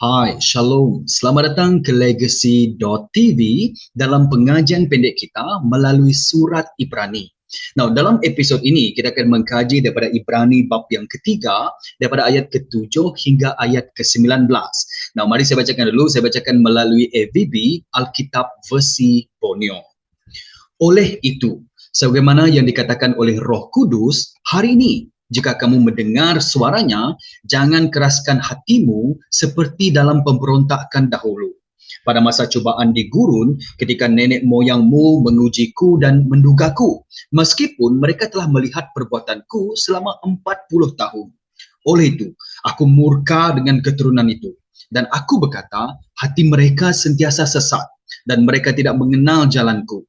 Hai, Shalom. Selamat datang ke Legacy.tv dalam pengajian pendek kita melalui surat Ibrani. Now, dalam episod ini, kita akan mengkaji daripada Ibrani bab yang ketiga, daripada ayat ke-7 hingga ayat ke-19. Now, mari saya bacakan dulu. Saya bacakan melalui AVB, Alkitab versi Borneo. Oleh itu, sebagaimana yang dikatakan oleh Roh Kudus, hari ini, jika kamu mendengar suaranya, jangan keraskan hatimu seperti dalam pemberontakan dahulu. Pada masa cubaan di gurun, ketika nenek moyangmu mengujiku dan mendugaku, meskipun mereka telah melihat perbuatanku selama 40 tahun. Oleh itu, aku murka dengan keturunan itu. Dan aku berkata, hati mereka sentiasa sesat, dan mereka tidak mengenal jalanku.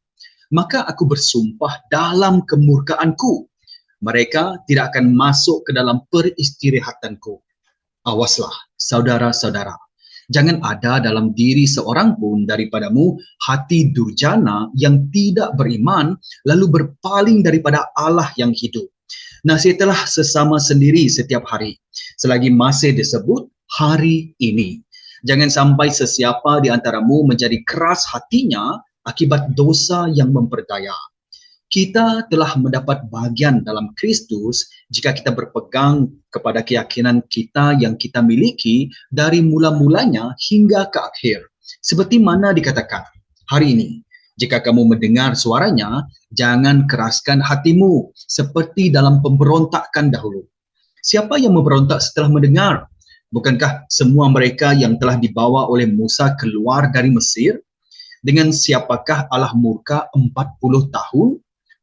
Maka aku bersumpah dalam kemurkaanku, mereka tidak akan masuk ke dalam peristirahatanku. Awaslah, saudara-saudara. Jangan ada dalam diri seorang pun daripadamu hati durjana yang tidak beriman, lalu berpaling daripada Allah yang hidup. Nasihatilah sesama sendiri setiap hari, selagi masih disebut hari ini. Jangan sampai sesiapa di antaramu menjadi keras hatinya akibat dosa yang memperdaya. Kita telah mendapat bahagian dalam Kristus jika kita berpegang kepada keyakinan kita yang kita miliki dari mula-mulanya hingga ke akhir. Seperti mana dikatakan, hari ini, jika kamu mendengar suaranya, jangan keraskan hatimu seperti dalam pemberontakan dahulu. Siapa yang memberontak setelah mendengar? Bukankah semua mereka yang telah dibawa oleh Musa keluar dari Mesir? Dengan siapakah Allah murka 40 tahun?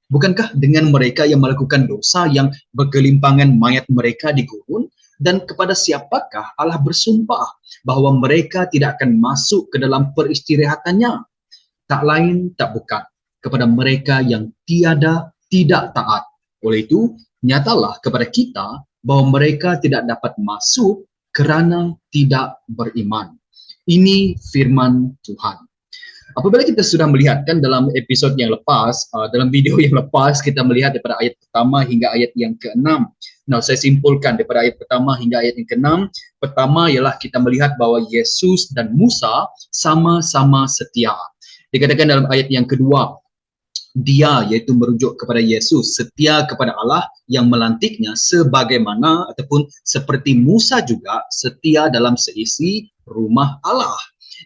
Bukankah dengan mereka yang melakukan dosa yang bergelimpangan mayat mereka di gurun? Dan kepada siapakah Allah bersumpah bahawa mereka tidak akan masuk ke dalam peristirahatannya? Tak lain, tak bukan, kepada mereka yang tidak taat. Oleh itu, nyatalah kepada kita bahawa mereka tidak dapat masuk kerana tidak beriman. Ini firman Tuhan. Apabila kita sudah melihatkan dalam episod yang lepas, dalam video yang lepas, kita melihat daripada ayat pertama hingga ayat yang ke-6. Nah, saya simpulkan daripada ayat pertama hingga ayat yang ke-6. Pertama ialah kita melihat bahawa Yesus dan Musa sama-sama setia. Dikatakan dalam ayat yang kedua, dia iaitu merujuk kepada Yesus setia kepada Allah yang melantiknya sebagaimana ataupun seperti Musa juga setia dalam seisi rumah Allah.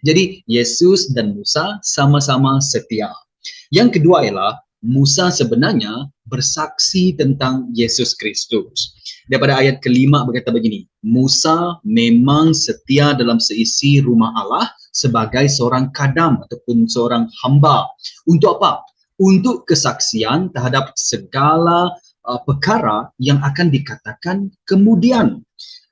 Jadi Yesus dan Musa sama-sama setia. Yang kedua ialah Musa sebenarnya bersaksi tentang Yesus Kristus. Daripada ayat kelima berkata begini, Musa memang setia dalam seisi rumah Allah sebagai seorang kadam ataupun seorang hamba. Untuk apa? Untuk kesaksian terhadap segala perkara yang akan dikatakan kemudian.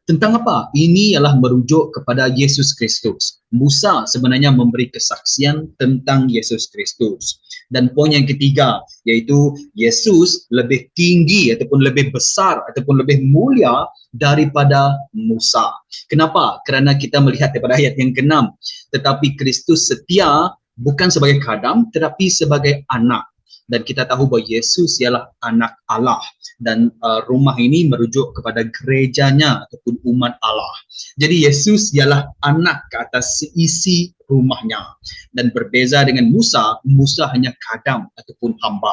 Tentang apa? Ini ialah merujuk kepada Yesus Kristus. Musa sebenarnya memberi kesaksian tentang Yesus Kristus. Dan poin yang ketiga, iaitu Yesus lebih tinggi ataupun lebih besar ataupun lebih mulia daripada Musa. Kenapa? Kerana kita melihat daripada ayat yang ke-6. Tetapi Kristus setia bukan sebagai khadam tetapi sebagai anak. Dan kita tahu bahawa Yesus ialah anak Allah. Dan rumah ini merujuk kepada gerejanya ataupun umat Allah. Jadi Yesus ialah anak ke atas seisi rumahnya. Dan berbeza dengan Musa, Musa hanya khadam ataupun hamba.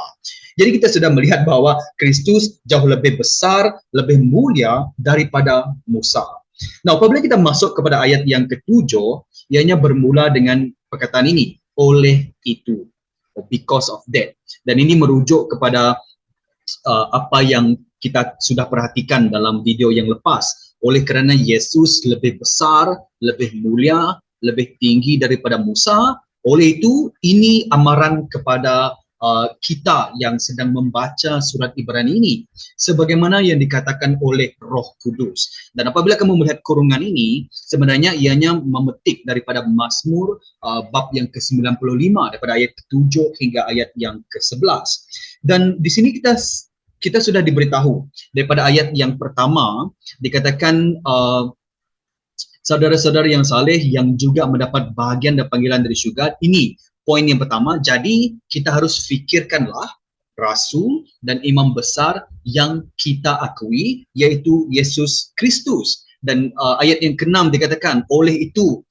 Jadi kita sudah melihat bahawa Kristus jauh lebih besar, lebih mulia daripada Musa. Nah, apabila kita masuk kepada ayat yang ke-7, ianya bermula dengan perkataan ini, oleh itu, because of that. Dan ini merujuk kepada apa yang kita sudah perhatikan dalam video yang lepas. Oleh kerana Yesus lebih besar, lebih mulia, lebih tinggi daripada Musa, oleh itu ini amaran kepada kita yang sedang membaca surat Ibrani ini sebagaimana yang dikatakan oleh Roh Kudus. Dan apabila kamu melihat kurungan ini, sebenarnya ianya memetik daripada Mazmur bab yang ke-95 daripada ayat ke-7 hingga ayat yang ke-11. Dan di sini kita sudah diberitahu daripada ayat yang pertama dikatakan saudara-saudara yang saleh yang juga mendapat bahagian dan panggilan dari syurga. Ini poin yang pertama. Jadi kita harus fikirkanlah rasul dan imam besar yang kita akui, yaitu Yesus Kristus. Dan ayat yang ke-6 dikatakan, oleh itu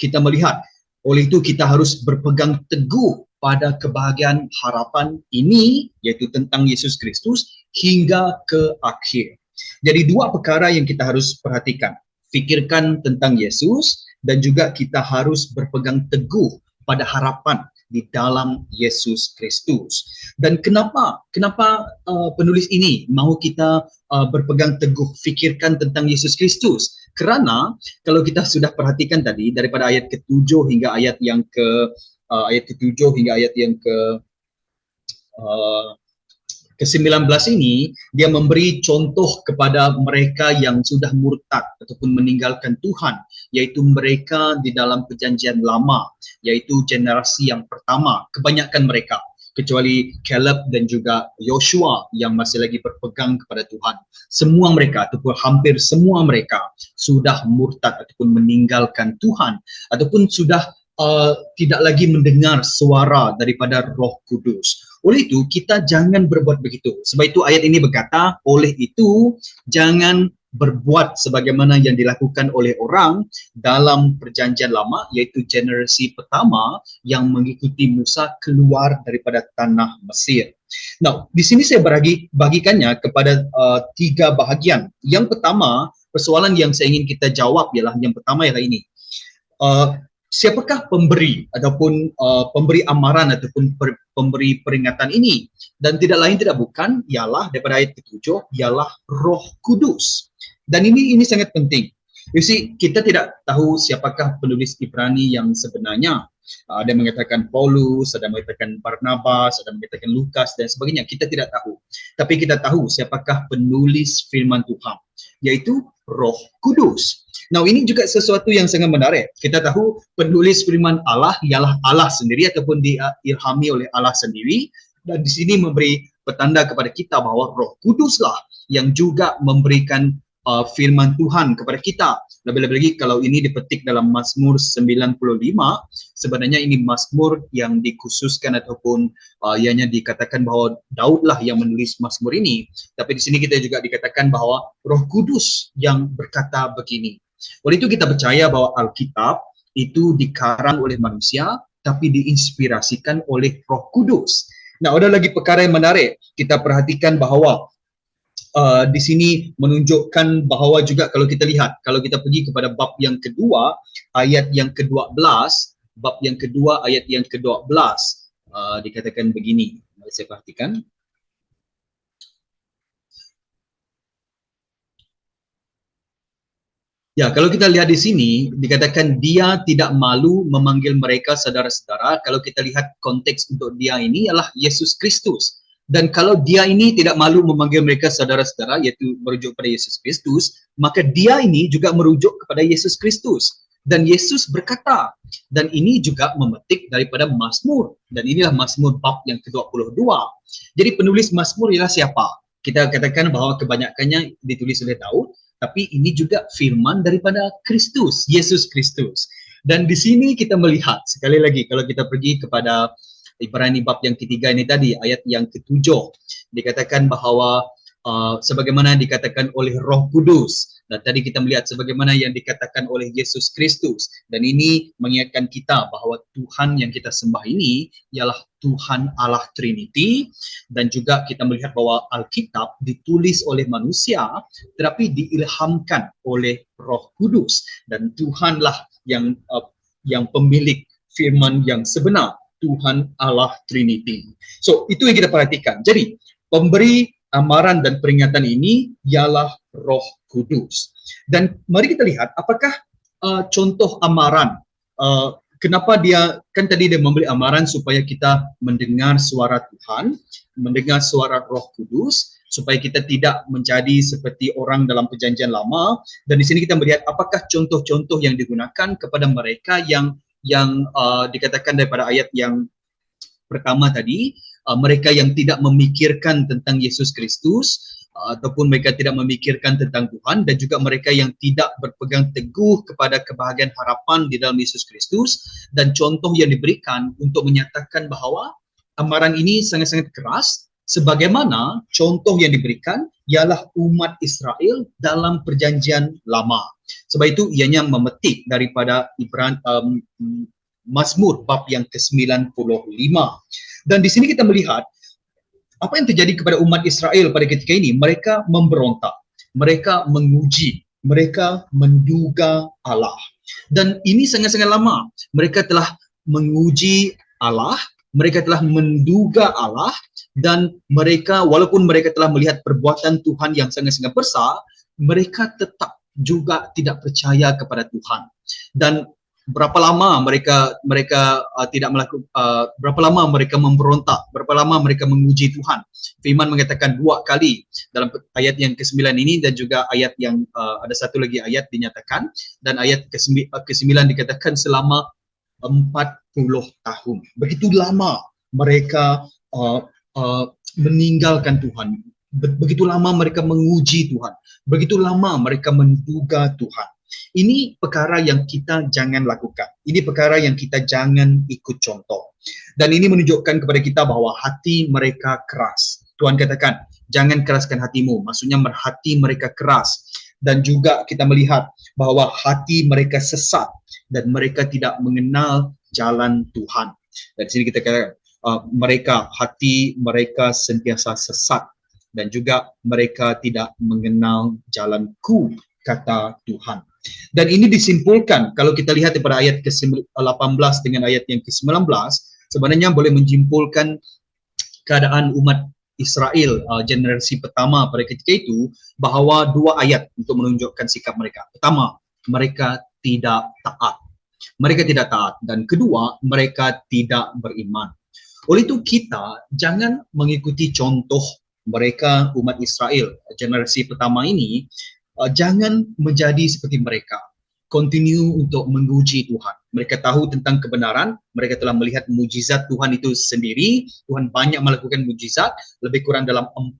kita melihat, oleh itu kita harus berpegang teguh pada kebahagiaan harapan ini, iaitu tentang Yesus Kristus, hingga ke akhir. Jadi dua perkara yang kita harus perhatikan. Fikirkan tentang Yesus dan juga kita harus berpegang teguh pada harapan di dalam Yesus Kristus. Dan kenapa penulis ini mahu kita berpegang teguh fikirkan tentang Yesus Kristus? Kerana kalau kita sudah perhatikan tadi daripada ayat ke-7 hingga ayat yang ke-7 hingga ayat yang ke-19 ini, dia memberi contoh kepada mereka yang sudah murtad ataupun meninggalkan Tuhan, iaitu mereka di dalam perjanjian lama, iaitu generasi yang pertama, kebanyakan mereka, kecuali Caleb dan juga Joshua yang masih lagi berpegang kepada Tuhan. Semua mereka ataupun hampir semua mereka sudah murtad ataupun meninggalkan Tuhan, ataupun sudah tidak lagi mendengar suara daripada Roh Kudus. Oleh itu, kita jangan berbuat begitu. Sebab itu ayat ini berkata, oleh itu jangan berbuat sebagaimana yang dilakukan oleh orang dalam perjanjian lama, iaitu generasi pertama yang mengikuti Musa keluar daripada tanah Mesir. Nah, di sini saya bagikannya kepada 3 bahagian. Yang pertama, persoalan yang saya ingin kita jawab ialah yang pertama ialah ini. Siapakah pemberi ataupun pemberi amaran ataupun pemberi peringatan ini? Dan tidak lain tidak bukan ialah daripada ayat ke-7 ialah Roh Kudus. Dan ini sangat penting. You see, kita tidak tahu siapakah penulis Ibrani yang sebenarnya. Ada yang mengatakan Paulus, ada yang mengatakan Barnabas, ada yang mengatakan Lukas dan sebagainya. Kita tidak tahu. Tapi kita tahu siapakah penulis firman Tuhan, yaitu Roh Kudus. Nah, ini juga sesuatu yang sangat menarik. Kita tahu penulis firman Allah ialah Allah sendiri ataupun diilhami oleh Allah sendiri, dan di sini memberi petanda kepada kita bahawa Roh Kuduslah yang juga memberikan firman Tuhan kepada kita. Lebih-lebih lagi kalau ini dipetik dalam Mazmur 95, sebenarnya ini Mazmur yang dikhususkan ataupun ianya dikatakan bahawa Daudlah yang menulis Mazmur ini. Tapi di sini kita juga dikatakan bahawa Roh Kudus yang berkata begini. Oleh itu kita percaya bahawa Alkitab itu dikarang oleh manusia tapi diinspirasikan oleh Roh Kudus. Nah, ada lagi perkara yang menarik. Kita perhatikan bahawa di sini menunjukkan bahawa juga kalau kita lihat, kalau kita pergi kepada bab yang kedua, ayat yang ke-12, bab yang kedua, ayat yang ke-12, dikatakan begini. Mari saya perhatikan. Ya, kalau kita lihat di sini, dikatakan dia tidak malu memanggil mereka saudara-saudara. Kalau kita lihat konteks untuk dia ini ialah Yesus Kristus. Dan kalau dia ini tidak malu memanggil mereka saudara-saudara, iaitu merujuk pada Yesus Kristus, maka dia ini juga merujuk kepada Yesus Kristus. Dan Yesus berkata, dan ini juga memetik daripada Mazmur. Dan inilah Mazmur bab yang ke-22. Jadi penulis Mazmur ialah siapa? Kita katakan bahawa kebanyakannya ditulis oleh Daud, tapi ini juga firman daripada Kristus, Yesus Kristus. Dan di sini kita melihat, sekali lagi kalau kita pergi kepada Ibrani bab yang ketiga ini tadi, ayat yang ke-7, dikatakan bahawa sebagaimana dikatakan oleh Roh Kudus. Dan tadi kita melihat sebagaimana yang dikatakan oleh Yesus Kristus. Dan ini mengingatkan kita bahawa Tuhan yang kita sembah ini ialah Tuhan Allah Trinity. Dan juga kita melihat bahawa Alkitab ditulis oleh manusia tetapi diilhamkan oleh Roh Kudus. Dan Tuhanlah yang pemilik firman yang sebenar, Tuhan Allah Trinity. So, itu yang kita perhatikan. Jadi, pemberi amaran dan peringatan ini ialah Roh Kudus. Dan mari kita lihat apakah contoh amaran. Kenapa dia, kan tadi dia memberi amaran supaya kita mendengar suara Tuhan, mendengar suara Roh Kudus, supaya kita tidak menjadi seperti orang dalam perjanjian lama. Dan di sini kita melihat apakah contoh-contoh yang digunakan kepada mereka yang dikatakan daripada ayat yang pertama tadi, mereka yang tidak memikirkan tentang Yesus Kristus, ataupun mereka tidak memikirkan tentang Tuhan, dan juga mereka yang tidak berpegang teguh kepada kebahagiaan harapan di dalam Yesus Kristus. Dan contoh yang diberikan untuk menyatakan bahawa amaran ini sangat-sangat keras, sebagaimana contoh yang diberikan ialah umat Israel dalam perjanjian lama. Sebab itu ianya memetik daripada Mazmur bab yang ke-95. Dan di sini kita melihat apa yang terjadi kepada umat Israel pada ketika ini. Mereka memberontak, mereka menguji, mereka menduga Allah. Dan ini sangat-sangat lama. Mereka telah menguji Allah, mereka telah menduga Allah, dan mereka, walaupun mereka telah melihat perbuatan Tuhan yang sangat-sangat besar, mereka tetap juga tidak percaya kepada Tuhan. Dan berapa lama mereka tidak melakukan, berapa lama mereka memberontak, berapa lama mereka menguji Tuhan. Firman mengatakan 2 kali dalam ayat yang ke-9 ini, dan juga ayat yang ada satu lagi ayat dinyatakan, dan ayat ke-9 dikatakan selama 40 tahun. Begitu lama mereka meninggalkan Tuhan. Begitu lama mereka menguji Tuhan. Begitu lama mereka menduga Tuhan. Ini perkara yang kita jangan lakukan. Ini perkara yang kita jangan ikut contoh. Dan ini menunjukkan kepada kita bahwa hati mereka keras. Tuhan katakan, jangan keraskan hatimu. Maksudnya hati mereka keras. Dan juga kita melihat bahwa hati mereka sesat dan mereka tidak mengenal jalan Tuhan. Dan di sini kita katakan, hati mereka sentiasa sesat dan juga mereka tidak mengenal jalanku, kata Tuhan. Dan ini disimpulkan kalau kita lihat daripada ayat ke-18 dengan ayat yang ke-19, sebenarnya boleh menyimpulkan keadaan umat Israel generasi pertama pada ketika itu, bahawa 2 ayat untuk menunjukkan sikap mereka. Pertama, mereka tidak taat. Mereka tidak taat. Dan kedua, mereka tidak beriman. Oleh itu kita jangan mengikuti contoh mereka umat Israel generasi pertama ini. Jangan menjadi seperti mereka. Continue untuk menguji Tuhan. Mereka tahu tentang kebenaran, mereka telah melihat mujizat Tuhan itu sendiri. Tuhan banyak melakukan mujizat, lebih kurang dalam 40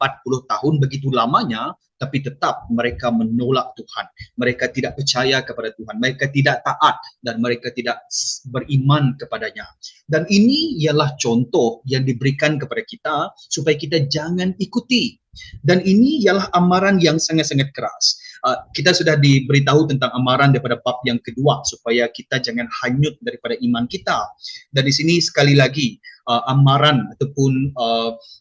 tahun, begitu lamanya, tapi tetap mereka menolak Tuhan. Mereka tidak percaya kepada Tuhan, mereka tidak taat dan mereka tidak beriman kepadanya. Dan ini ialah contoh yang diberikan kepada kita supaya kita jangan ikuti. Dan ini ialah amaran yang sangat-sangat keras. Kita sudah diberitahu tentang amaran daripada bab yang kedua supaya kita jangan hanyut daripada iman kita. Dan di sini sekali lagi amaran ataupun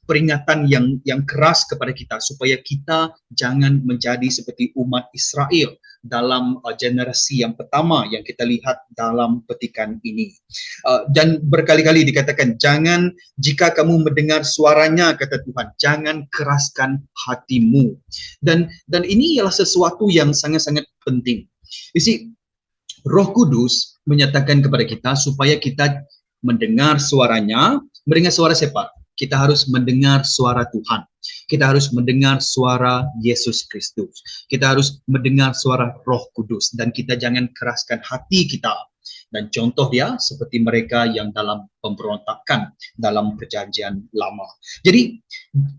peringatan yang keras kepada kita supaya kita jangan menjadi seperti umat Israel dalam generasi yang pertama yang kita lihat dalam petikan ini. Dan berkali-kali dikatakan, jangan, jika kamu mendengar suaranya, kata Tuhan, jangan keraskan hatimu. Dan ini ialah sesuatu yang sangat-sangat penting. Isi Roh Kudus menyatakan kepada kita supaya kita mendengar suaranya. Mendengar suara siapa? Kita harus mendengar suara Tuhan. Kita harus mendengar suara Yesus Kristus. Kita harus mendengar suara Roh Kudus. Dan kita jangan keraskan hati kita. Dan contoh dia seperti mereka yang dalam pemberontakan dalam perjanjian lama. Jadi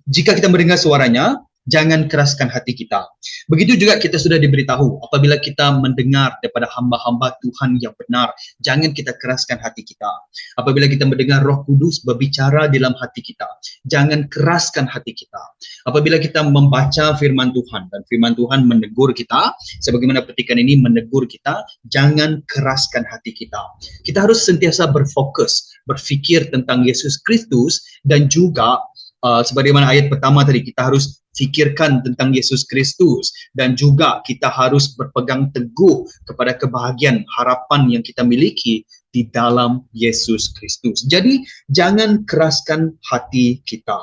jika kita mendengar suaranya, jangan keraskan hati kita. Begitu juga kita sudah diberitahu, apabila kita mendengar daripada hamba-hamba Tuhan yang benar, jangan kita keraskan hati kita. Apabila kita mendengar Roh Kudus berbicara dalam hati kita, jangan keraskan hati kita. Apabila kita membaca firman Tuhan, dan firman Tuhan menegur kita, sebagaimana petikan ini menegur kita, jangan keraskan hati kita. Kita harus sentiasa berfokus, berfikir tentang Yesus Kristus, dan juga sebagaimana ayat pertama tadi, kita harus fikirkan tentang Yesus Kristus, dan juga kita harus berpegang teguh kepada kebahagiaan harapan yang kita miliki di dalam Yesus Kristus. Jadi jangan keraskan hati kita.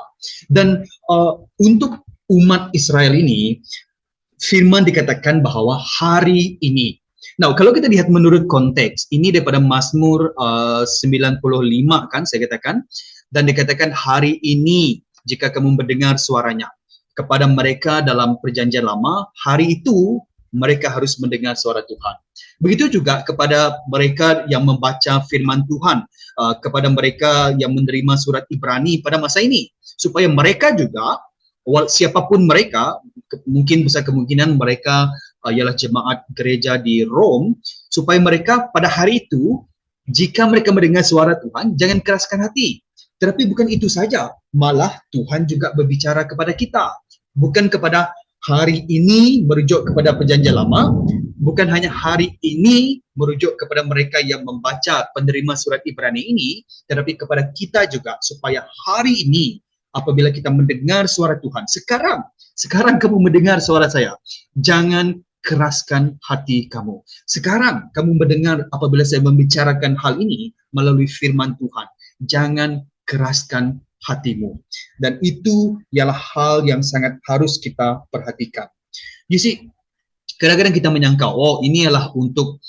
Dan untuk umat Israel ini, firman dikatakan bahwa hari ini. Nah, kalau kita lihat menurut konteks, ini daripada Mazmur 95 kan saya katakan, dan dikatakan hari ini jika kamu mendengar suaranya. Kepada mereka dalam perjanjian lama, hari itu mereka harus mendengar suara Tuhan. Begitu juga kepada mereka yang membaca firman Tuhan, kepada mereka yang menerima surat Ibrani pada masa ini, supaya mereka juga, siapapun mereka, mungkin besar kemungkinan mereka ialah jemaat gereja di Rom, supaya mereka pada hari itu, jika mereka mendengar suara Tuhan, jangan keraskan hati. Tetapi bukan itu saja, malah Tuhan juga berbicara kepada kita. Bukan kepada hari ini merujuk kepada perjanjian lama, bukan hanya hari ini merujuk kepada mereka yang membaca penerima surat Ibrani ini, tetapi kepada kita juga supaya hari ini apabila kita mendengar suara Tuhan, sekarang kamu mendengar suara saya, jangan keraskan hati kamu. Sekarang kamu mendengar apabila saya membicarakan hal ini melalui firman Tuhan, jangan keraskan hatimu. Dan itu ialah hal yang sangat harus kita perhatikan. You see, kadang-kadang kita menyangka, oh ini ialah untuk,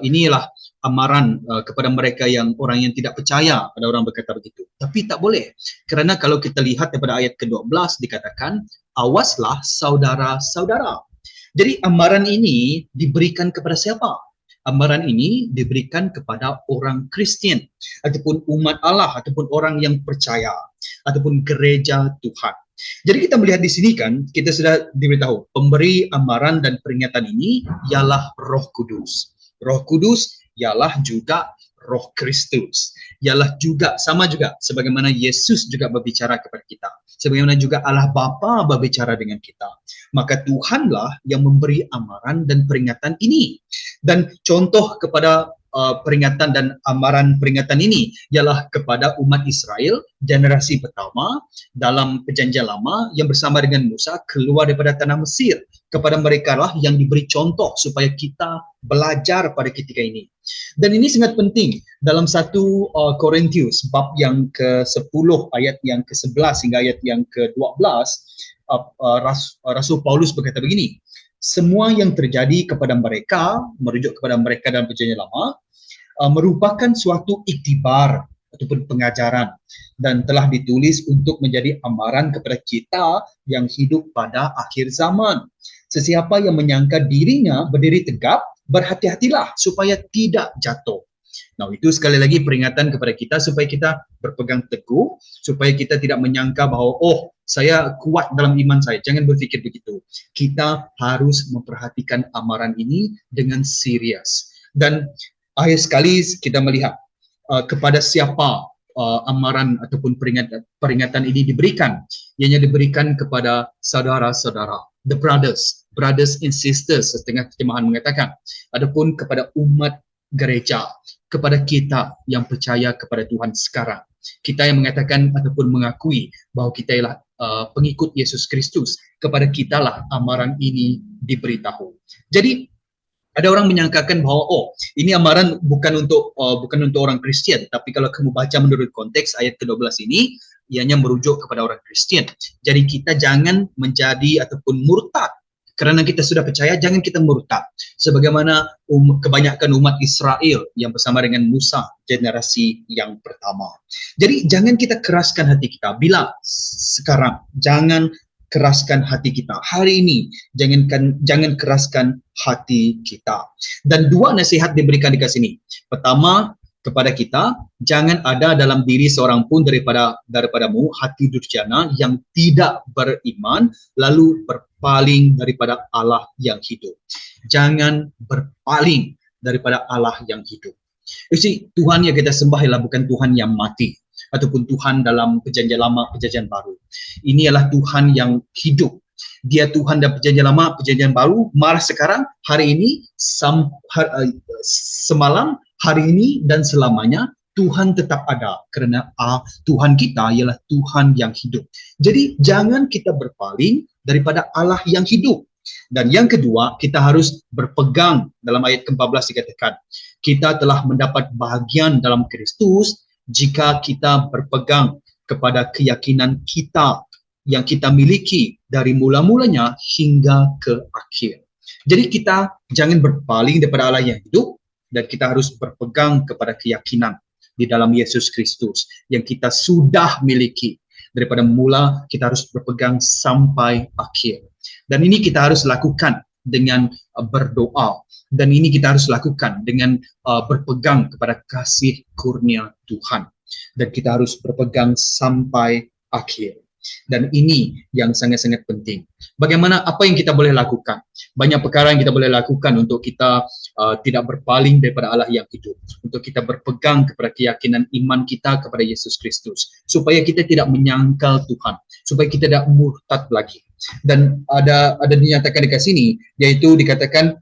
ini ialah amaran kepada mereka yang orang yang tidak percaya. Ada orang berkata begitu. Tapi tak boleh. Kerana kalau kita lihat daripada ayat ke-12 dikatakan, awaslah saudara-saudara. Jadi amaran ini diberikan kepada siapa? Amaran ini diberikan kepada orang Kristian ataupun umat Allah ataupun orang yang percaya ataupun gereja Tuhan. Jadi kita melihat di sini kan, kita sudah diberitahu pemberi amaran dan peringatan ini ialah Roh Kudus. Roh Kudus ialah juga Roh Kristus. Ialah juga sama juga sebagaimana Yesus juga berbicara kepada kita. Sebagaimana juga Allah Bapa berbicara dengan kita. Maka Tuhanlah yang memberi amaran dan peringatan ini. Dan contoh kepada peringatan dan amaran peringatan ini ialah kepada umat Israel generasi pertama dalam perjanjian lama yang bersama dengan Musa keluar daripada tanah Mesir. Kepada mereka lah yang diberi contoh supaya kita belajar pada ketika ini. Dan ini sangat penting dalam 1 Korintius bab yang ke-10 ayat yang ke-11 hingga ayat yang ke-12, Rasul Paulus berkata begini, semua yang terjadi kepada mereka, merujuk kepada mereka dalam perjanjian lama, merupakan suatu iktibar ataupun pengajaran dan telah ditulis untuk menjadi amaran kepada kita yang hidup pada akhir zaman. Sesiapa yang menyangka dirinya berdiri tegap, berhati-hatilah supaya tidak jatuh. Nah, itu sekali lagi peringatan kepada kita supaya kita berpegang teguh, supaya kita tidak menyangka bahawa, oh, saya kuat dalam iman saya. Jangan berfikir begitu. Kita harus memperhatikan amaran ini dengan serius. Dan akhir sekali kita melihat kepada siapa amaran ataupun peringatan ini diberikan. Ianya diberikan kepada saudara-saudara, the brothers and sisters, setengah terjemahan mengatakan. Adapun kepada umat gereja, kepada kita yang percaya kepada Tuhan sekarang. Kita yang mengatakan ataupun mengakui bahawa kita ialah pengikut Yesus Kristus, kepada kitalah amaran ini diberitahu. Jadi ada orang menyangkakan bahawa oh, ini amaran bukan untuk orang Kristian, tapi kalau kamu baca menurut konteks ayat ke-12 ini, ianya merujuk kepada orang Kristian. Jadi kita jangan menjadi ataupun murtad. Kerana kita sudah percaya, jangan kita murtad. Sebagaimana kebanyakan umat Israel yang bersama dengan Musa, generasi yang pertama. Jadi jangan kita keraskan hati kita. Bila sekarang, jangan keraskan hati kita. Hari ini, jangan keraskan hati kita. Dan dua nasihat diberikan di sini. Pertama, kepada kita, jangan ada dalam diri seorang pun daripadamu hati durjana yang tidak beriman lalu berpaling daripada Allah yang hidup. Jangan berpaling daripada Allah yang hidup. You see, Tuhan yang kita sembah ialah bukan Tuhan yang mati ataupun Tuhan dalam perjanjian lama, perjanjian baru. Ini adalah Tuhan yang hidup. Dia Tuhan dalam perjanjian lama, perjanjian baru, malah sekarang, hari ini, semalam, hari ini dan selamanya Tuhan tetap ada kerana Tuhan kita ialah Tuhan yang hidup. Jadi jangan kita berpaling daripada Allah yang hidup. Dan yang kedua, kita harus berpegang dalam ayat ke-14 dikatakan, kita telah mendapat bahagian dalam Kristus jika kita berpegang kepada keyakinan kita yang kita miliki dari mula-mulanya hingga ke akhir. Jadi kita jangan berpaling daripada Allah yang hidup, dan kita harus berpegang kepada keyakinan di dalam Yesus Kristus yang kita sudah miliki. Daripada mula, kita harus berpegang sampai akhir. Dan ini kita harus lakukan dengan berdoa. Dan ini kita harus lakukan dengan berpegang kepada kasih kurnia Tuhan. Dan kita harus berpegang sampai akhir. Dan ini yang sangat-sangat penting. Bagaimana, apa yang kita boleh lakukan? Banyak perkara yang kita boleh lakukan untuk kita tidak berpaling daripada Allah yang hidup, untuk kita berpegang kepada keyakinan iman kita kepada Yesus Kristus, supaya kita tidak menyangkal Tuhan, supaya kita tidak murtad lagi. Dan ada dinyatakan dekat sini, yaitu dikatakan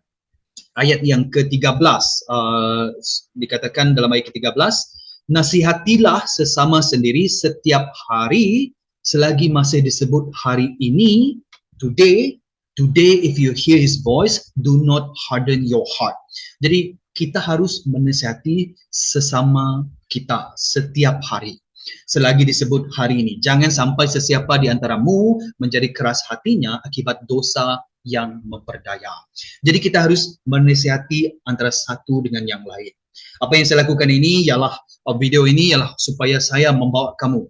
ayat yang ke-13, dikatakan dalam ayat ke-13, nasihatilah sesama sendiri setiap hari selagi masih disebut hari ini, today if you hear his voice, do not harden your heart. Jadi kita harus menasihati sesama kita setiap hari selagi disebut hari ini. Jangan sampai sesiapa di antaramu menjadi keras hatinya akibat dosa yang memperdaya. Jadi kita harus menasihati antara satu dengan yang lain. Apa yang saya lakukan ini ialah video ini ialah supaya saya membawa kamu.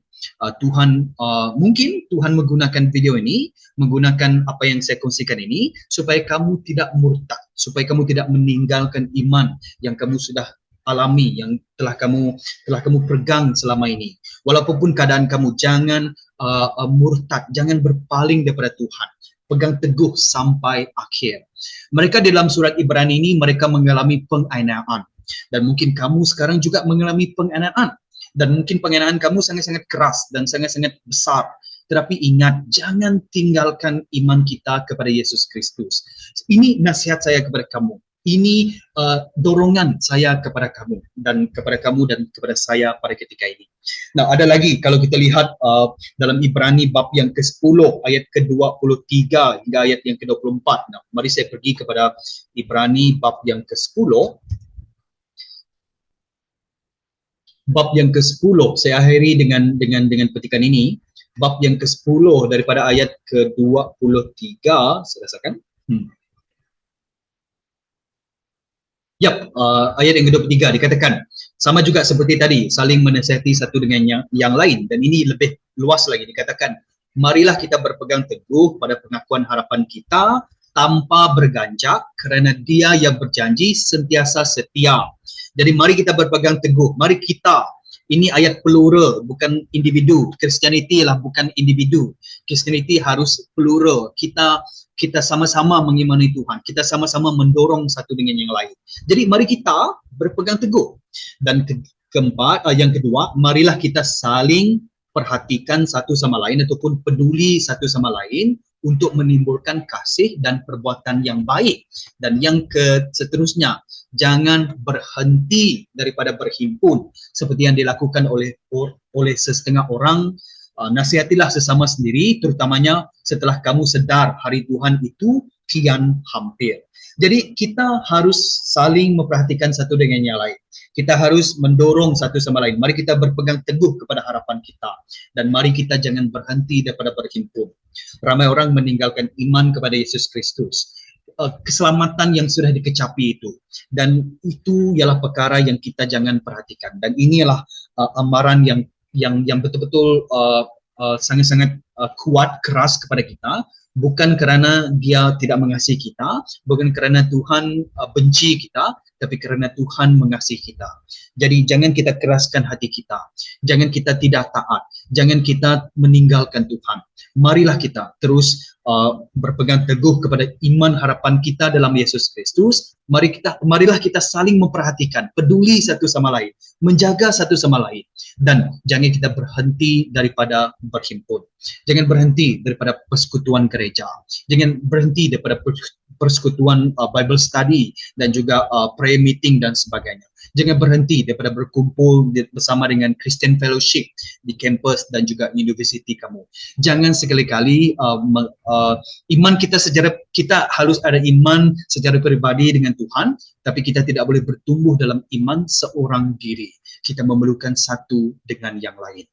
Mungkin Tuhan menggunakan video ini, menggunakan apa yang saya kongsikan ini supaya kamu tidak murtad, supaya kamu tidak meninggalkan iman yang kamu sudah alami, yang telah kamu pegang selama ini. Walaupun keadaan kamu, jangan murtad, jangan berpaling daripada Tuhan. Pegang teguh sampai akhir. Mereka dalam surat Ibrani ini mereka mengalami penganiayaan, dan mungkin kamu sekarang juga mengalami penganiayaan, dan mungkin penganiayaan kamu sangat-sangat keras dan sangat-sangat besar. Tetapi ingat, jangan tinggalkan iman kita kepada Yesus Kristus. Ini nasihat saya kepada kamu. Ini dorongan saya kepada kamu dan kepada saya pada ketika ini. Nah, ada lagi kalau kita lihat dalam Ibrani bab yang ke-10 ayat ke-23 hingga ayat yang ke-24. Nah, mari saya pergi kepada Ibrani bab yang ke-10. Bab yang ke-10 saya akhiri dengan petikan ini. Bab yang ke-10 daripada ayat ke-23, saya rasakan. Ayat yang ke-23 dikatakan, sama juga seperti tadi, saling menasihati satu dengan yang lain. Dan ini lebih luas lagi, dikatakan, marilah kita berpegang teguh pada pengakuan harapan kita tanpa berganjak, kerana Dia yang berjanji sentiasa setia. Jadi mari kita berpegang teguh, mari kita, ini ayat plural, bukan individu. Christianity lah bukan individu. Christianity harus plural. Kita sama-sama mengimani Tuhan. Kita sama-sama mendorong satu dengan yang lain. Jadi mari kita berpegang teguh. Dan yang kedua, marilah kita saling perhatikan satu sama lain ataupun peduli satu sama lain untuk menimbulkan kasih dan perbuatan yang baik. Dan yang seterusnya, jangan berhenti daripada berhimpun seperti yang dilakukan oleh setengah orang. Nasihatilah sesama sendiri, terutamanya setelah kamu sedar hari Tuhan itu kian hampir. Jadi kita harus saling memperhatikan satu dengan yang lain. Kita harus mendorong satu sama lain. Mari kita berpegang teguh kepada harapan kita. Dan mari kita jangan berhenti daripada berhimpun. Ramai orang meninggalkan iman kepada Yesus Kristus. Keselamatan yang sudah dikecapi itu. Dan itu ialah perkara yang kita jangan perhatikan. Dan inilah amaran yang betul-betul sangat-sangat kuat, keras kepada kita, bukan kerana Dia tidak mengasihi kita, bukan kerana Tuhan benci kita, tapi kerana Tuhan mengasihi kita. Jadi jangan kita keraskan hati kita, jangan kita tidak taat, jangan kita meninggalkan Tuhan. Marilah kita terus berpegang teguh kepada iman harapan kita dalam Yesus Kristus. Marilah kita saling memperhatikan, peduli satu sama lain, menjaga satu sama lain, dan jangan kita berhenti daripada berhimpun. Jangan berhenti daripada persekutuan gereja. Jangan berhenti daripada persekutuan Bible study dan juga prayer meeting dan sebagainya. Jangan berhenti daripada berkumpul bersama dengan Christian Fellowship di kampus dan juga universiti kamu. Jangan sekali-kali iman kita harus ada iman secara pribadi dengan Tuhan, tapi kita tidak boleh bertumbuh dalam iman seorang diri. Kita memerlukan satu dengan yang lain.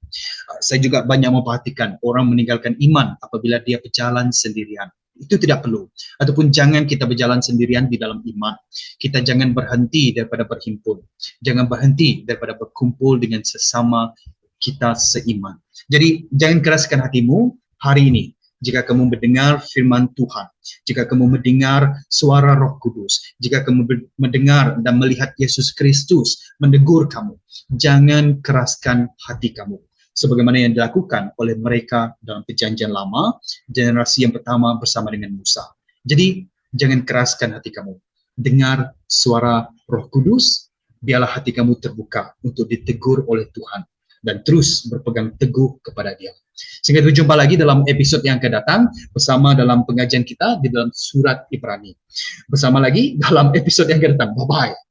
Saya juga banyak memperhatikan orang meninggalkan iman apabila dia berjalan sendirian. Itu tidak perlu. Ataupun jangan kita berjalan sendirian di dalam iman. Kita jangan berhenti daripada berhimpun. Jangan berhenti daripada berkumpul dengan sesama kita seiman. Jadi jangan keraskan hatimu hari ini. Jika kamu mendengar firman Tuhan, jika kamu mendengar suara Roh Kudus, jika kamu mendengar dan melihat Yesus Kristus menegur kamu, jangan keraskan hati kamu. sebagaimana yang dilakukan oleh mereka dalam perjanjian lama, generasi yang pertama bersama dengan Musa. Jadi, jangan keraskan hati kamu. Dengar suara Roh Kudus, biarlah hati kamu terbuka untuk ditegur oleh Tuhan dan terus berpegang teguh kepada Dia. Sehingga berjumpa lagi dalam episod yang akan datang bersama dalam pengajian kita di dalam surat Ibrani. Bersama lagi dalam episod yang akan datang. Bye-bye.